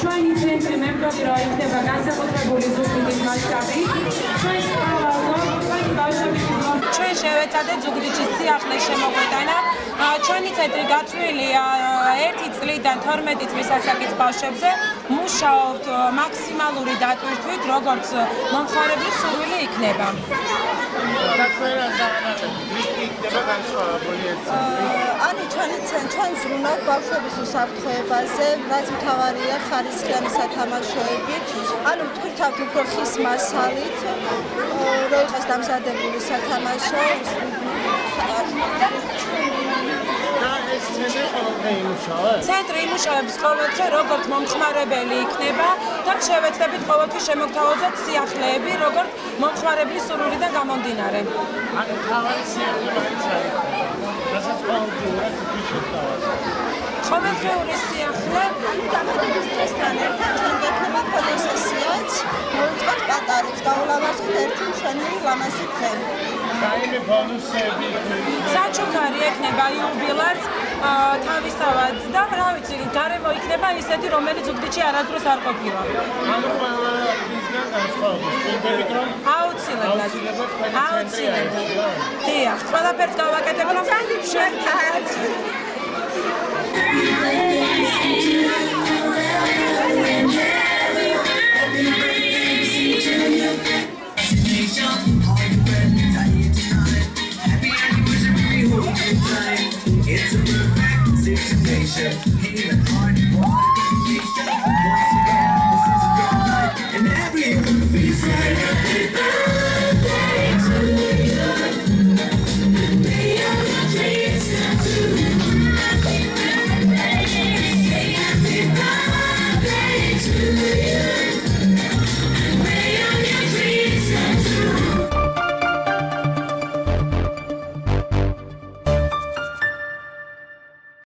ჩვენი ცენტრი მემკვიდრე რა იქნება განსაკუთრებული ზუგდიდის მასშტაბით. ჩვენ შევეცადეთ ზუგდიდის სიახლეს შემოგვეტანა. ჩვენი ცენტრი გათვლილია 1 წლიდან 12 წლის ასაკის ბავშვებზე. მუშაობთ მაქსიმალური დატვირთვით, როგორც მომხმარებლის სურვილი იქნება. ანუ ჩვენი ცენტრი ზრუნავთ ბავშვების უსაფრთხოებაზე, რაც მთავარია ხარისხიანი სათამაშოები. ანუ ვტვირთავთ უფრო ხის მასალით, რო იყოს დამზადებული სათამაშო. ცენტრი იმუშავებს ყოველდღე როგორც მომხმარებელი იქნება და შევეცდებით ყოველთვის შემოგთავაზოთ სიახლეები, როგორც მომხმარებლის სურვილიდან გამომდინარე. ანუ თავი სიახლე რასაც ყოველდღიურად ყოველდღიური სიახლე დამატების დღესთან ერთად ჩვენ გექნება ფოტოსესიაც, მოვიწყოთ პატარებს, გაულამაზოთ ერთი მშვენიერი ლამაზი დღე. რაიმე ბონუსები საჩუქარი ექნება იუბილარს თავისთავად და რა ვიცი, გარემო იქნება ისეთი, რომელიც ზუგდიდში არასდროს არ ყოფილა. ანუ ყველა ისგან განსხვავებული სპილდებით რომ აუცილებლად. დიახ, ყველაფერს გავაკეთებ რომ შევცადეთ. It's a perfect situation. Hitting the hard